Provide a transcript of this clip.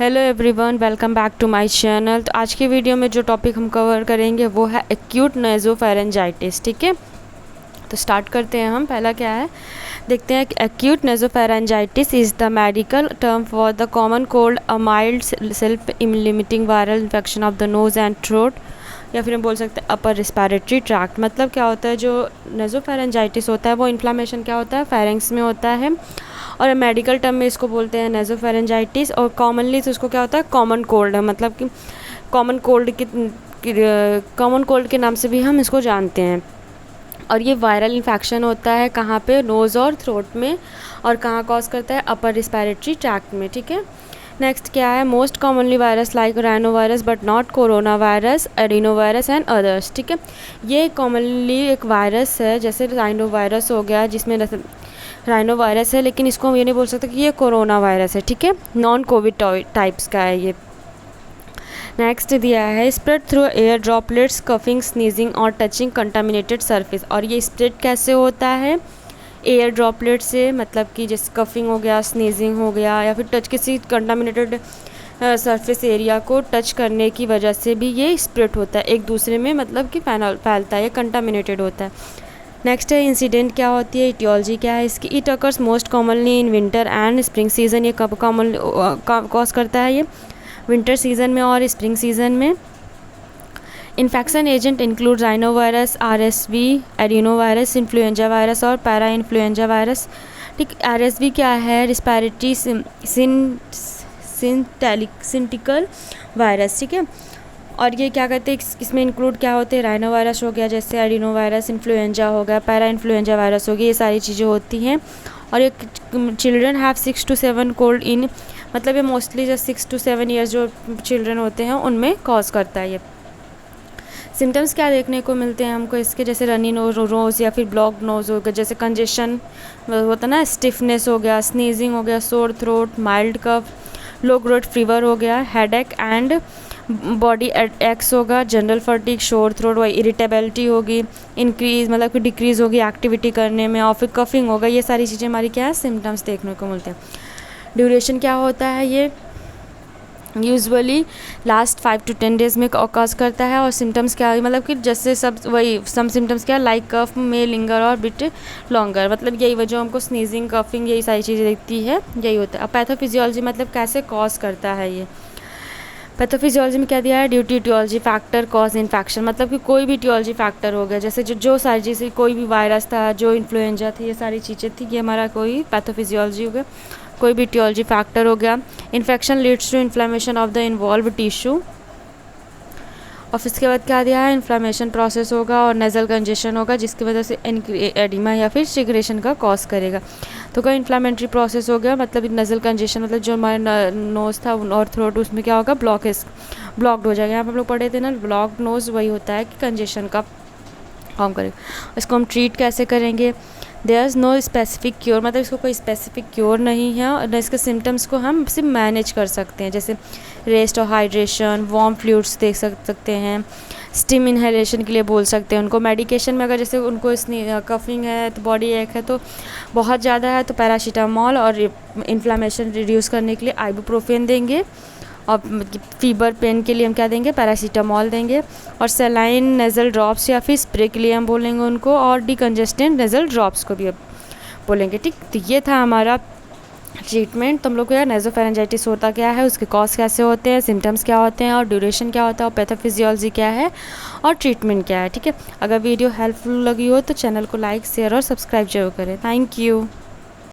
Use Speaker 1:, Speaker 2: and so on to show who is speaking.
Speaker 1: Hello everyone, welcome back to my channel. तो आज की वीडियो में जो टॉपिक हम कवर करेंगे वो है एक्यूट नेज़ोफेरेंजाइटिस। ठीक है, तो स्टार्ट करते हैं हम। पहला क्या है देखते हैं कि acute nasopharyngitis is the medical term for the common cold, a mild self limiting viral infection of the nose and throat, या फिर हम बोल सकते हैं अपर रिस्पिरेटरी ट्रैक्ट। मतलब क्या होता है, जो नेज़ोफेरेंजाइटिस होता है वो इन्फ्लामेशन क्या होता है, फेरेंक्स में होता है, और मेडिकल टर्म में इसको बोलते हैं नेज़ोफेरेंजाइटिस। और कॉमनली तो इसको क्या होता है, कॉमन कोल्ड है। मतलब कि कॉमन कोल्ड के नाम से भी हम इसको जानते हैं। और ये वायरल इन्फेक्शन होता है कहाँ पे, नोज़ और थ्रोट में, और कहाँ कॉज करता है, अपर रिस्पिरेटरी ट्रैक्ट में। ठीक है, नेक्स्ट क्या है, most commonly virus like rhino virus but not corona virus, adeno virus and others. ठीक है, ये कॉमनली एक वायरस है, जैसे राइनो वायरस हो गया, जिसमें राइनो वायरस है, लेकिन इसको हम ये नहीं बोल सकते कि ये कोरोना वायरस है। ठीक है, नॉन कोविड टाइप्स का है ये। नेक्स्ट दिया है spread through air droplets, coughing, sneezing और टचिंग कंटामिनेटेड सरफेस। और ये स्प्रेड कैसे होता है, एयर ड्रॉपलेट से, मतलब कि जैसे कफिंग हो गया, स्नीजिंग हो गया, या फिर टच किसी कंटामिनेटेड सरफेस एरिया को टच करने की वजह से भी ये स्प्रेड होता है एक दूसरे में, मतलब कि फैलता है, ये कंटामिनेटेड होता है। नेक्स्ट है इंसिडेंट क्या होती है, इटियोलॉजी क्या है इसकी। It occurs most commonly in winter and spring season. ये कब कॉमन कॉज करता है, ये विंटर सीजन में और स्प्रिंग सीजन में। Infection agent include rhino virus, RSV, adeno virus, influenza virus और पैरा इन्फ्लुएंजा वायरस। ठीक, RSV क्या है, रिस्पिरेटरी सिंटिकल वायरस। ठीक है, और ये क्या करते हैं, इसमें इंक्लूड क्या होते हैं, राइनो वायरस हो गया, जैसे एडिनो वायरस, इन्फ्लुएंजा हो गया, पैरा इन्फ्लुएंजा वायरस हो गया, ये सारी चीज़ें होती हैं। और ये children have 6 to 7 cold in, मतलब ये मोस्टली जो 6 to 7 ईयर्स जो चिल्ड्रन होते हैं उनमें कॉज करता है ये। सिम्टम्स क्या देखने को मिलते हैं हमको इसके, जैसे रनी नोज़ या फिर ब्लॉक नोज़ हो गया, जैसे कंजेशन होता है ना, स्टिफनेस हो गया, स्नीजिंग हो गया, सोर थ्रोट, माइल्ड कफ, लो ग्रेड फीवर हो गया, हेडेक एंड बॉडी एक्स होगा, जनरल फटीग, शोर थ्रोट व इरिटेबिलिटी होगी, इंक्रीज मतलब कि डिक्रीज़ होगी एक्टिविटी करने में, और फिर कफिंग होगा। ये सारी चीज़ें हमारी क्या है, सिम्टम्स देखने को मिलते हैं। ड्यूरेशन क्या होता है, ये यूजुअली लास्ट 5 to 10 डेज़ में कॉज करता है। और सिम्टम्स क्या है, मतलब कि जैसे सब वही सम सिम्टम्स क्या, लाइक कफ में लिंगर और बिट लॉन्गर, मतलब यही वजह हमको स्नीजिंग, कफिंग, यही सारी चीज़ें दिखती है, यही होता है। अब पैथोफिजियोलॉजी मतलब कैसे कॉज करता है ये। पैथोफिजियोलॉजी में क्या दिया है, due to aetiology factor cause infection, मतलब कि कोई भी टियोलॉजी फैक्टर हो गया, जैसे जो सारी चीज़ें, कोई भी वायरस था, जो इन्फ्लुएंजा थी, ये सारी चीज़ें थी, ये हमारा कोई पैथोफिजियोलॉजी हो गया, कोई भी टियोलॉजी फैक्टर हो गया। Infection leads to inflammation of the involve tissue. और इसके बाद क्या दिया है, इन्फ्लामेशन प्रोसेस होगा और नेज़ल कंजेशन होगा, जिसकी वजह से एडिमा या फिर सिग्रेशन का कॉज करेगा। तो कोई इन्फ्लामेटरी प्रोसेस हो गया, मतलब नेज़ल कंजेशन, मतलब जो हमारा नोज़ था और थ्रोट, उसमें क्या होगा, ब्लॉक्ड हो जाएगा। यहाँ पर हम लोग पढ़े थे ना, ब्लॉक्ड नोज़ वही होता है कि कंजेशन का फॉर्म करेगा। इसको हम ट्रीट कैसे करेंगे, there is no specific cure, मतलब इसको कोई स्पेसिफिक क्योर नहीं है, और इसके सिम्टम्स को हम सिर्फ मैनेज कर सकते हैं, जैसे रेस्ट और हाइड्रेशन, वार्म फ्लूइड्स देख सकते हैं, स्टीम इनहेलेशन के लिए बोल सकते हैं उनको। मेडिकेशन में अगर जैसे उनको कफिंग है, तो बॉडी एक है, तो बहुत ज़्यादा है, तो पैरासीटामॉल, और इन्फ्लामेशन रिड्यूस करने के लिए आइबुप्रोफेन देंगे, और फीवर पेन के लिए हम क्या देंगे, पैरासीटामॉल देंगे। और सेलाइन नेज़ल ड्रॉप्स या फिर स्प्रे के लिए हम बोलेंगे उनको, और डिकंजेस्टेंट नेज़ल ड्रॉप्स को भी बोलेंगे। ठीक, तो ये था हमारा ट्रीटमेंट। तो हम लोग को यार नेज़ोफेरेंजाइटिस होता क्या है, उसके कॉज कैसे होते हैं, सिम्टम्स क्या होते हैं, और ड्यूरेशन क्या होता है, और पैथोफिजियोलॉजी क्या है, और ट्रीटमेंट क्या है। ठीक है, अगर वीडियो हेल्पफुल लगी हो तो चैनल को लाइक, शेयर और सब्सक्राइब जरूर करें। Thank you.